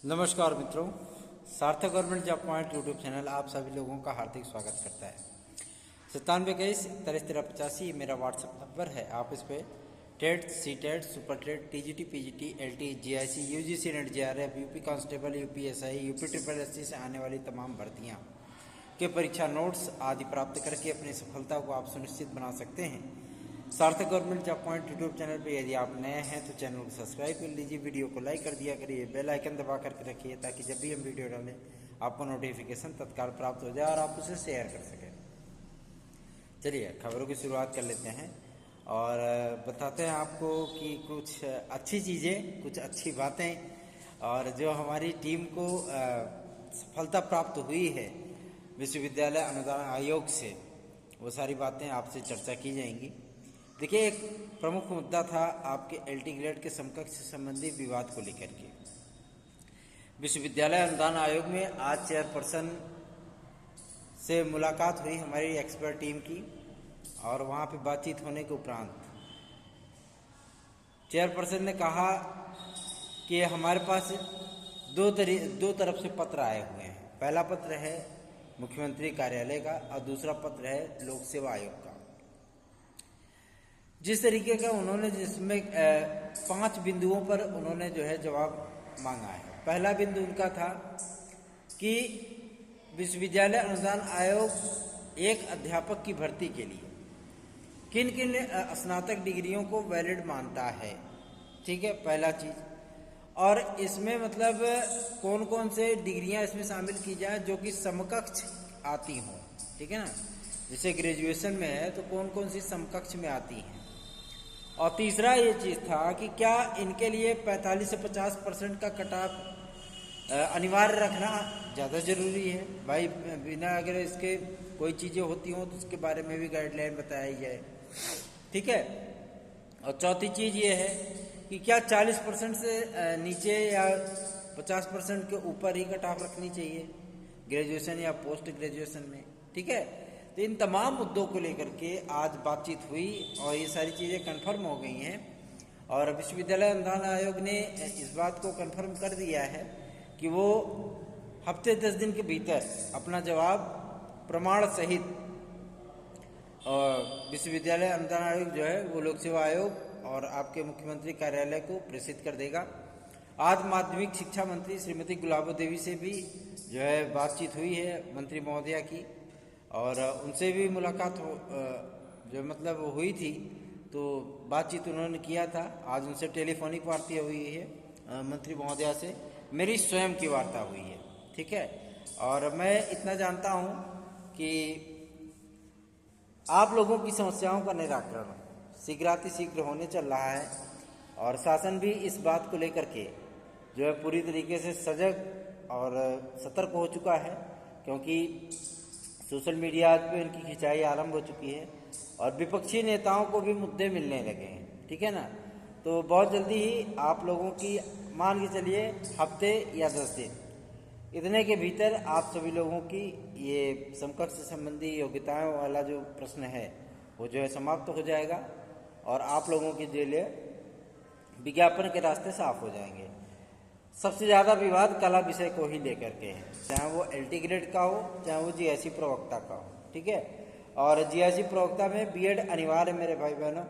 नमस्कार मित्रों, सार्थक government job point YouTube channel आप सभी लोगों का हार्दिक स्वागत करता है। 9721 मेरा व्हाट्सएप नंबर है। आप इस पर TET, C TET, super TET, TGT, PGT, LT, GIC, UGC NET, JRF, UP constable, UPSI, UP triple SC से आने वाली तमाम भर्तियाँ के परीक्षा नोट्स आदि प्राप्त करके अपनी सफलता को आप सुनिश्चित बना सकते हैं। सार्थक government job point YouTube channel पे यदि आप नए हैं तो चैनल को सब्सक्राइब कर लीजिए, वीडियो को लाइक कर दिया करिए, बेल आइकन दबा करके रखिए ताकि जब भी हम वीडियो डालें आपको नोटिफिकेशन तत्काल प्राप्त हो जाए और आप उसे शेयर कर सकें। चलिए खबरों की शुरुआत कर लेते हैं और बताते हैं आपको कि कुछ अच्छी चीज़ें, कुछ अच्छी बातें और जो हमारी टीम को सफलता प्राप्त हुई है विश्वविद्यालय अनुदान आयोग से, वो सारी बातें आपसे चर्चा की जाएंगी। देखिए, एक प्रमुख मुद्दा था आपके एलटी ग्रेड के समकक्ष से संबंधित विवाद को लेकर के। विश्वविद्यालय अनुदान आयोग में आज चेयरपर्सन से मुलाकात हुई हमारी एक्सपर्ट टीम की और वहाँ पे बातचीत होने के उपरांत चेयरपर्सन ने कहा कि हमारे पास दो तरफ से पत्र आए हुए हैं। पहला पत्र है मुख्यमंत्री कार्यालय का और दूसरा पत्र है लोक सेवा आयोग का। जिस तरीके का उन्होंने, जिसमें 5 बिंदुओं पर उन्होंने जो है जवाब मांगा है। पहला बिंदु उनका था कि विश्वविद्यालय अनुदान आयोग एक अध्यापक की भर्ती के लिए किन किन स्नातक डिग्रियों को वैलिड मानता है। ठीक है, पहला चीज। और इसमें मतलब कौन कौन से डिग्रियां इसमें शामिल की जाए जो कि समकक्ष आती हों। ठीक है ना, जैसे ग्रेजुएशन में है तो कौन कौन सी समकक्ष में आती हैं। और तीसरा ये चीज़ था कि क्या इनके लिए 45 से 50% का कट ऑफ अनिवार्य रखना ज़्यादा ज़रूरी है। भाई बिना अगर इसके कोई चीज़ें होती हों तो उसके बारे में भी गाइडलाइन बताई जाए। ठीक है। और चौथी चीज़ ये है कि क्या 40% से नीचे या 50% के ऊपर ही कट ऑफ रखनी चाहिए ग्रेजुएशन या पोस्ट ग्रेजुएशन में। ठीक है, तो इन तमाम मुद्दों को लेकर के आज बातचीत हुई और ये सारी चीज़ें कंफर्म हो गई हैं। और विश्वविद्यालय अनुदान आयोग ने इस बात को कंफर्म कर दिया है कि वो हफ्ते 10 दिन के भीतर अपना जवाब प्रमाण सहित और विश्वविद्यालय अनुदान आयोग जो है वो लोक सेवा आयोग और आपके मुख्यमंत्री कार्यालय को प्रेषित कर देगा। आज माध्यमिक शिक्षा मंत्री श्रीमती गुलाबो देवी से भी जो है बातचीत हुई है मंत्री महोदया की और उनसे भी मुलाकात जो मतलब हुई थी, तो बातचीत उन्होंने किया था। आज उनसे टेलीफोनिक वार्ता हुई है मंत्री महोदया से, मेरी स्वयं की वार्ता हुई है। ठीक है, और मैं इतना जानता हूँ कि आप लोगों की समस्याओं का निराकरण शीघ्रातिशीघ्र होने चल रहा है और शासन भी इस बात को लेकर के जो है पूरी तरीके से सजग और सतर्क हो चुका है, क्योंकि सोशल मीडिया पे इनकी खिंचाई आरंभ हो चुकी है और विपक्षी नेताओं को भी मुद्दे मिलने लगे हैं। ठीक है ना, तो बहुत जल्दी ही आप लोगों की मान के चलिए हफ्ते या 10 दिन इतने के भीतर आप सभी लोगों की ये समकक्ष से संबंधी योग्यताओं वाला जो प्रश्न है वो जो है समाप्त हो जाएगा और आप लोगों के लिए विज्ञापन के रास्ते साफ हो जाएंगे। सबसे ज़्यादा विवाद कला विषय को ही लेकर के है, चाहे वो एलटी ग्रेड का हो चाहे वो जीआईसी प्रवक्ता का हो। ठीक है, और जीआईसी प्रवक्ता में बीएड अनिवार्य है मेरे भाई बहनों।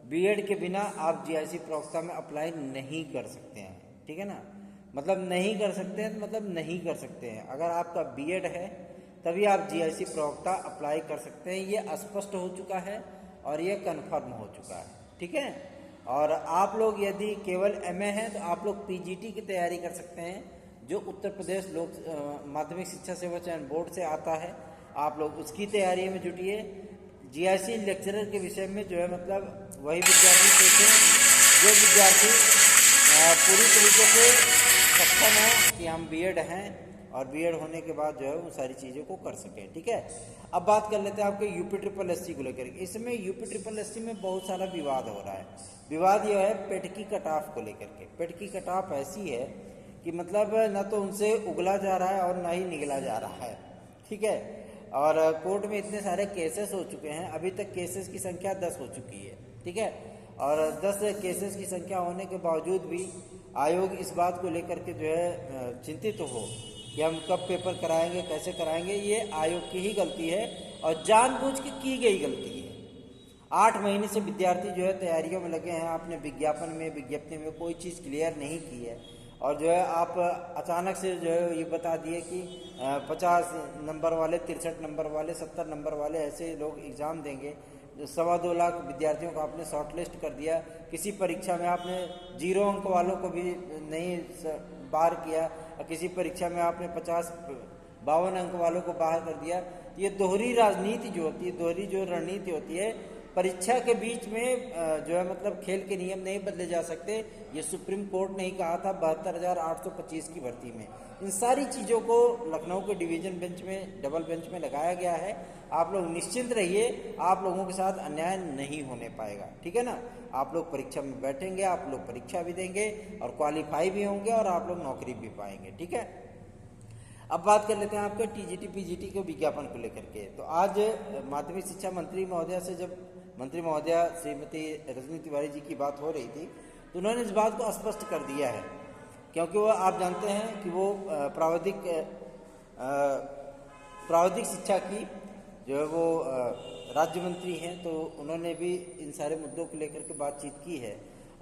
बीएड के बिना आप जीआईसी प्रवक्ता में अप्लाई नहीं कर सकते हैं। ठीक है ना, मतलब नहीं कर सकते हैं, मतलब नहीं कर सकते हैं। अगर आपका बीएड है तभी आप जीआईसी प्रवक्ता अप्लाई कर सकते हैं। ये स्पष्ट हो चुका है और ये कन्फर्म हो चुका है। ठीक है, और आप लोग यदि केवल एमए हैं तो आप लोग पीजीटी की तैयारी कर सकते हैं, जो उत्तर प्रदेश लोक माध्यमिक शिक्षा सेवा चयन बोर्ड से आता है। आप लोग उसकी तैयारी में जुटिए। जीआईसी लेक्चरर के विषय में जो है मतलब वही विद्यार्थी सोचें जो विद्यार्थी पूरी तरीके से सक्षम है कि हम बीएड हैं और बीएड होने के बाद जो है वो सारी चीज़ों को कर सकें। ठीक है, अब बात कर लेते हैं आपके यूपी ट्रिपल एससी को लेकर। इसमें यूपी ट्रिपल एससी में बहुत सारा विवाद हो रहा है। विवाद यह है पेट की कट ऑफ को लेकर के। पेट की कट ऑफ ऐसी है कि मतलब न तो उनसे उगला जा रहा है और न ही निगला जा रहा है। ठीक है, और कोर्ट में इतने सारे केसेस हो चुके हैं, अभी तक केसेस की संख्या 10 हो चुकी है। ठीक है, और 10 केसेस की संख्या होने के बावजूद भी आयोग इस बात को लेकर के जो है चिंतित हो कि हम कब पेपर कराएंगे, कैसे कराएंगे, ये आयोग की ही गलती है और जानबूझ के की गई गलती है। 8 महीने से विद्यार्थी जो है तैयारियों में लगे हैं, आपने विज्ञापन में, विज्ञप्ति में कोई चीज़ क्लियर नहीं की है और जो है आप अचानक से जो है ये बता दिए कि 50 नंबर वाले, 63 नंबर वाले, 70 नंबर वाले ऐसे लोग एग्ज़ाम देंगे। 2.25 लाख विद्यार्थियों को आपने शॉर्ट लिस्ट कर दिया। किसी परीक्षा में आपने 0 अंक वालों को भी नहीं बाहर किया और किसी परीक्षा में आपने 52 अंक वालों को बाहर कर दिया। ये दोहरी राजनीति जो होती है, दोहरी जो रणनीति होती है, परीक्षा के बीच में जो है मतलब खेल के नियम नहीं बदले जा सकते। ये सुप्रीम कोर्ट ने ही कहा था 72,825 की भर्ती में। इन सारी चीज़ों को लखनऊ के डिवीज़न बेंच में, डबल बेंच में लगाया गया है। आप लोग निश्चिंत रहिए, आप लोगों के साथ अन्याय नहीं होने पाएगा, ठीक है ना। आप लोग परीक्षा में बैठेंगे, आप लोग परीक्षा भी देंगे और क्वालिफाई भी होंगे और आप लोग नौकरी भी पाएंगे, ठीक है। अब बात कर लेते हैं आपके टीजीटी पीजीटी के विज्ञापन को लेकर के। तो आज माध्यमिक शिक्षा मंत्री महोदया से जब मंत्री महोदया श्रीमती रजनी तिवारी जी की बात हो रही थी तो उन्होंने इस बात को स्पष्ट कर दिया है, क्योंकि वो आप जानते हैं कि वो प्राविधिक शिक्षा की जो है वो राज्य मंत्री हैं, तो उन्होंने भी इन सारे मुद्दों को लेकर के बातचीत की है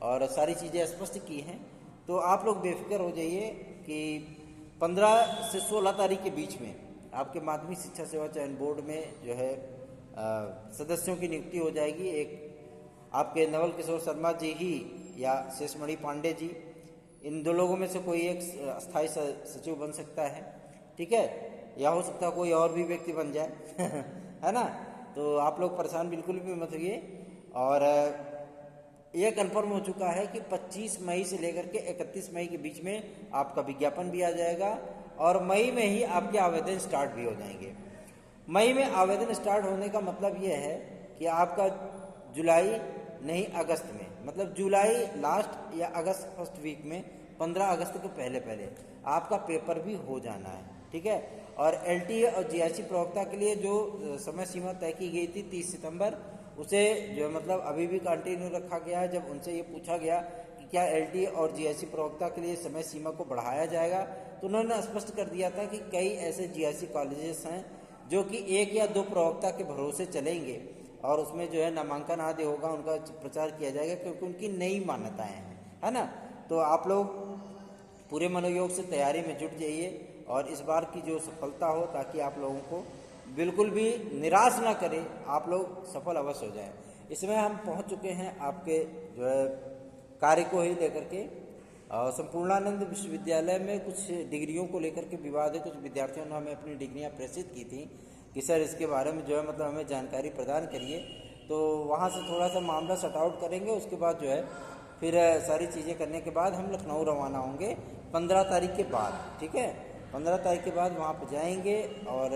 और सारी चीज़ें स्पष्ट की हैं। तो आप लोग बेफिक्र हो जाइए कि 15 से 16 तारीख के बीच में आपके माध्यमिक शिक्षा सेवा चयन बोर्ड में जो है सदस्यों की नियुक्ति हो जाएगी। एक आपके नवल किशोर शर्मा जी ही या शेषमणि पांडे जी, इन दो लोगों में से कोई एक अस्थायी सचिव बन सकता है, ठीक है, या हो सकता है कोई और भी व्यक्ति बन जाए है ना। तो आप लोग परेशान बिल्कुल भी मत होइए। और यह कंफर्म हो चुका है कि 25 मई से लेकर के 31 मई के बीच में आपका विज्ञापन भी आ जाएगा और मई में ही आपके आवेदन स्टार्ट भी हो जाएंगे। मई में आवेदन स्टार्ट होने का मतलब ये है कि आपका जुलाई नहीं अगस्त में, मतलब जुलाई लास्ट या अगस्त फर्स्ट वीक में 15 अगस्त के पहले पहले आपका पेपर भी हो जाना है, ठीक है। और एलटीए और जीआईसी प्रवक्ता के लिए जो समय सीमा तय की गई थी 30 सितंबर, उसे जो मतलब अभी भी कंटिन्यू रखा गया है। जब उनसे ये पूछा गया कि क्या एलटीए और जीआईसी प्रवक्ता के लिए समय सीमा को बढ़ाया जाएगा, तो उन्होंने स्पष्ट कर दिया था कि कई ऐसे जीआईसी कॉलेजेस हैं जो कि 1 या 2 प्रवक्ता के भरोसे चलेंगे और उसमें जो है नामांकन आदि होगा, उनका प्रचार किया जाएगा, क्योंकि उनकी नई मान्यताएं हैं, है ना। तो आप लोग पूरे मनोयोग से तैयारी में जुट जाइए और इस बार की जो सफलता हो, ताकि आप लोगों को बिल्कुल भी निराश ना करे, आप लोग सफल अवश्य हो जाएं। इसमें हम पहुंच चुके हैं आपके जो है कार्य को ही लेकर के। संपूर्णानंद विश्वविद्यालय में कुछ डिग्रियों को लेकर के विवाद है। कुछ विद्यार्थियों ने हमें अपनी डिग्रियां प्रेषित की थी कि सर इसके बारे में जो है मतलब हमें जानकारी प्रदान करिए। तो वहाँ से थोड़ा सा मामला सॉर्ट आउट करेंगे, उसके बाद जो है फिर सारी चीज़ें करने के बाद हम लखनऊ रवाना होंगे 15 तारीख के बाद, ठीक है। 15 तारीख के बाद वहाँ पर जाएंगे और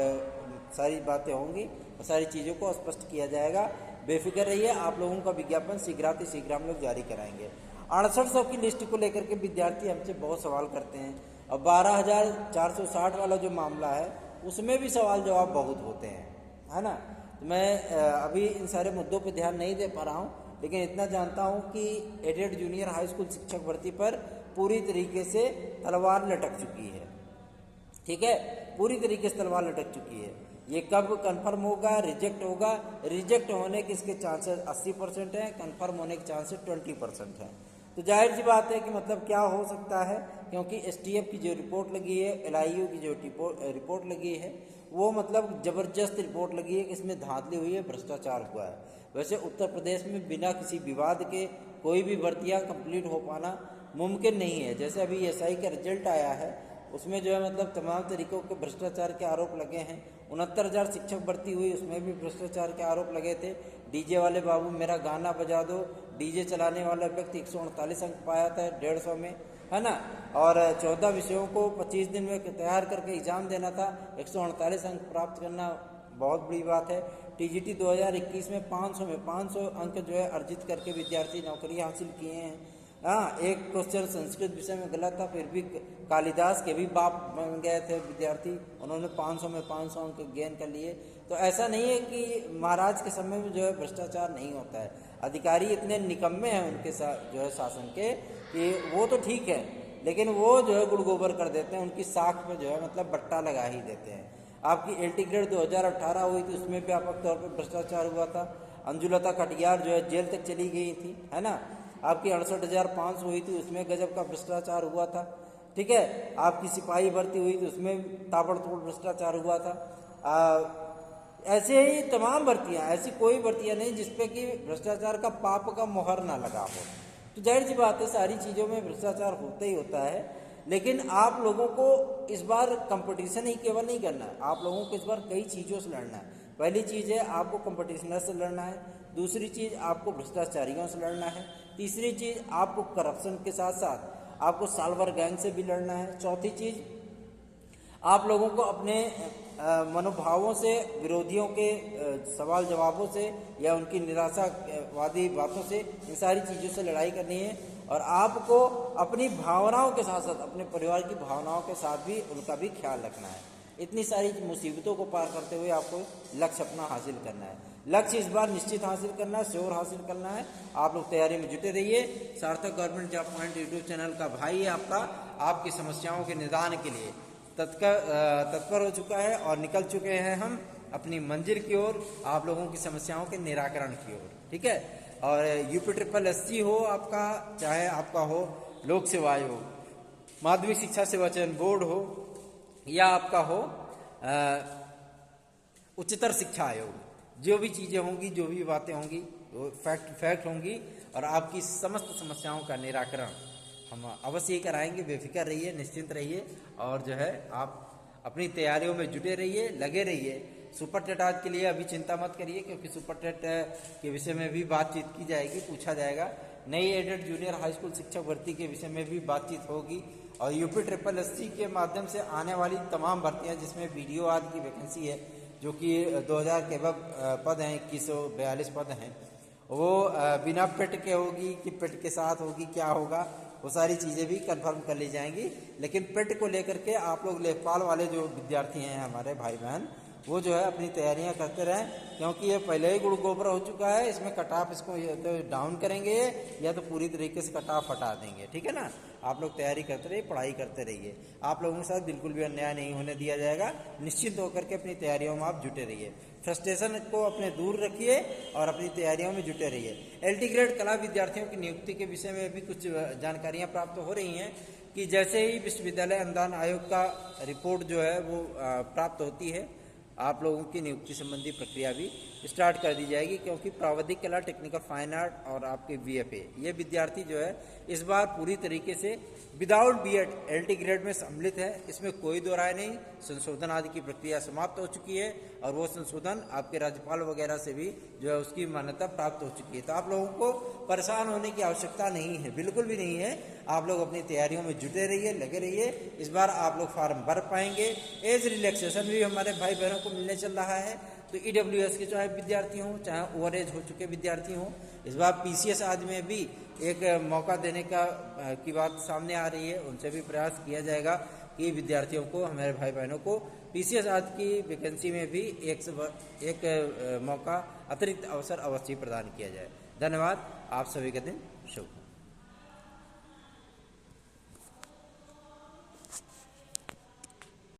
सारी बातें होंगी और सारी चीज़ों को स्पष्ट किया जाएगा। बेफिक्र रहिए, आप लोगों का विज्ञापन शीघ्र हम लोग जारी कराएंगे। 6800 की लिस्ट को लेकर के विद्यार्थी हमसे बहुत सवाल करते हैं और 12,460 वाला जो मामला है उसमें भी सवाल जवाब बहुत होते हैं, है ना। तो मैं अभी इन सारे मुद्दों पे ध्यान नहीं दे पा रहा हूँ, लेकिन इतना जानता हूँ कि एडेड जूनियर हाई स्कूल शिक्षक भर्ती पर पूरी तरीके से तलवार लटक चुकी है, ठीक है, पूरी तरीके से तलवार लटक चुकी है। ये कब कंफर्म होगा, रिजेक्ट होगा, रिजेक्ट होने के इसके चांसेस 80% हैं, कंफर्म होने के चांसेस 20% हैं। तो जाहिर सी बात है कि मतलब क्या हो सकता है, क्योंकि एसटीएफ की जो रिपोर्ट लगी है, एलआईयू की जो रिपोर्ट लगी है, वो मतलब ज़बरदस्त रिपोर्ट लगी है कि इसमें धांधली हुई है, भ्रष्टाचार हुआ है। वैसे उत्तर प्रदेश में बिना किसी विवाद के कोई भी भर्तियाँ कंप्लीट हो पाना मुमकिन नहीं है। जैसे अभी एसआई का रिजल्ट आया है, उसमें जो है मतलब तमाम तरीक़ों के भ्रष्टाचार के आरोप लगे हैं। 69,000 शिक्षक भर्ती हुई, उसमें भी भ्रष्टाचार के आरोप लगे थे। डीजे वाले बाबू मेरा गाना बजा दो, डीजे चलाने वाला व्यक्ति 148 अंक पाया था 150 में, है ना। और 14 विषयों को 25 दिन में तैयार करके एग्ज़ाम देना था, 148 अंक प्राप्त करना बहुत बड़ी बात है। टीजीटी 2021 में 500 अंक जो है अर्जित करके विद्यार्थी नौकरी हासिल किए हैं। हाँ, एक क्वेश्चन संस्कृत विषय में गलत था, फिर भी कालिदास के भी बाप बन गए थे विद्यार्थी, उन्होंने 500 में 500 अंक गेन कर लिए। तो ऐसा नहीं है कि महाराज के समय में जो है भ्रष्टाचार नहीं होता है। अधिकारी इतने निकम्मे हैं उनके साथ जो है शासन के, कि वो तो ठीक है, लेकिन वो जो है गुड़ गोबर कर देते हैं, उनकी साख में जो है मतलब बट्टा लगा ही देते हैं। आपकी एलटी ग्रेड 2018 हुई थी, उसमें व्यापक तौर पर भ्रष्टाचार हुआ था। अंजुलता कटियार जो है जेल तक चली गई थी, है ना। आपकी 68,500 हुई थी, उसमें गजब का भ्रष्टाचार हुआ था। ठीक है, आपकी सिपाही भर्ती हुई थी, उसमें ताबड़तोड़ भ्रष्टाचार हुआ था। ऐसे ही तमाम भर्तियां, ऐसी कोई भर्तियां नहीं जिसपे कि भ्रष्टाचार का पाप का मोहर ना लगा हो। तो जाहिर सी बात है सारी चीज़ों में भ्रष्टाचार होता ही होता है, लेकिन आप लोगों को इस बार कंपटीशन ही केवल नहीं करना है, आप लोगों को इस बार कई चीज़ों से लड़ना है। पहली चीज़ है आपको कंपटीशनर से लड़ना है, दूसरी चीज़ आपको भ्रष्टाचारियों से लड़ना है, तीसरी चीज़ आपको करप्शन के साथ साथ आपको साल्वर गैंग से भी लड़ना है, चौथी चीज़ आप लोगों को अपने मनोभावों से, विरोधियों के सवाल जवाबों से या उनकी निराशावादी बातों से, इन सारी चीज़ों से लड़ाई करनी है। और आपको अपनी भावनाओं के साथ साथ अपने परिवार की भावनाओं के साथ भी उनका भी ख्याल रखना है। इतनी सारी मुसीबतों को पार करते हुए आपको लक्ष्य अपना हासिल करना है। लक्ष्य इस बार निश्चित हासिल करना है, श्योर हासिल करना है। आप लोग तैयारी में जुटे रहिए। सार्थक government job point YouTube channel का भाई है आपका, आपकी समस्याओं के निदान के लिए तत्पर हो चुका है और निकल चुके हैं हम अपनी मंजिल की ओर, आप लोगों की समस्याओं के निराकरण की ओर। ठीक है, और UPSSC हो आपका, चाहे आपका हो लोक सेवा आयोग, माध्यमिक शिक्षा सेवा चयन बोर्ड हो, या आपका हो उच्चतर शिक्षा आयोग, जो भी चीज़ें होंगी, जो भी बातें होंगी वो फैक्ट होंगी और आपकी समस्त समस्याओं का निराकरण हम अवश्य ही कराएंगे। बेफिक्र रहिए, निश्चिंत रहिए और जो है आप अपनी तैयारियों में जुटे रहिए, लगे रहिए। सुपर टेट आज के लिए अभी चिंता मत करिए, क्योंकि सुपर टेट के विषय में भी बातचीत की जाएगी, पूछा जाएगा। नई एडेड जूनियर हाई स्कूल शिक्षक भर्ती के विषय में भी बातचीत होगी और UPSSC के माध्यम से आने वाली तमाम भर्तियाँ जिसमें BDO आदि की वैकेंसी है, जो कि 2000 के अब पद हैं, 2142 पद हैं, वो बिना पेट के होगी कि पेट के साथ होगी, क्या होगा, वो सारी चीज़ें भी कंफर्म कर ली जाएंगी। लेकिन पेट को लेकर के आप लोग लेखपाल वाले जो विद्यार्थी हैं हमारे भाई बहन, वो जो है अपनी तैयारियां करते रहें, क्योंकि ये पहले ही गुड़ गोबर हो चुका है। इसमें कट ऑफ इसको या तो डाउन करेंगे या तो पूरी तरीके से कट ऑफ हटा देंगे। ठीक है ना, आप लोग तैयारी करते रहिए, पढ़ाई करते रहिए। आप लोगों के साथ बिल्कुल भी अन्याय नहीं होने दिया जाएगा। निश्चिंत होकर के अपनी तैयारियों में आप जुटे रहिए, फ्रस्ट्रेशन को अपने दूर रखिए और अपनी तैयारियों में जुटे रहिए। LT ग्रेड कला विद्यार्थियों की नियुक्ति के विषय में भी कुछ जानकारियाँ प्राप्त हो रही हैं कि जैसे ही विश्वविद्यालय अनुदान आयोग का रिपोर्ट जो है वो प्राप्त होती है, आप लोगों की नियुक्ति संबंधी प्रक्रिया भी स्टार्ट कर दी जाएगी। क्योंकि प्राविधिक कला, टेक्निकल फाइन आर्ट और आपके VFA, ये विद्यार्थी जो है इस बार पूरी तरीके से विदाउट BEd LT ग्रेड में सम्मिलित है। इसमें कोई दो राय नहीं। संशोधन आदि की प्रक्रिया समाप्त हो चुकी है और वो संशोधन आपके राज्यपाल वगैरह से भी जो है उसकी मान्यता प्राप्त हो चुकी है। तो आप लोगों को परेशान होने की आवश्यकता नहीं है, बिल्कुल भी नहीं है। आप लोग अपनी तैयारियों में जुटे रहिए, लगे रहिए। इस बार आप लोग फॉर्म भर पाएंगे। एज रिलैक्सेशन भी हमारे भाई बहनों को मिलने चल रहा है। तो EWS के चाहे विद्यार्थी हों, चाहे ओवर एज हो चुके विद्यार्थी हों, इस बार PCS आदि में भी एक मौका देने की बात सामने आ रही है। उनसे भी प्रयास किया जाएगा कि विद्यार्थियों को, हमारे भाई बहनों को PCS आदि की वैकेंसी में भी एक मौका, अतिरिक्त अवसर अवश्य प्रदान किया जाए। धन्यवाद। आप सभी का दिन शुभ।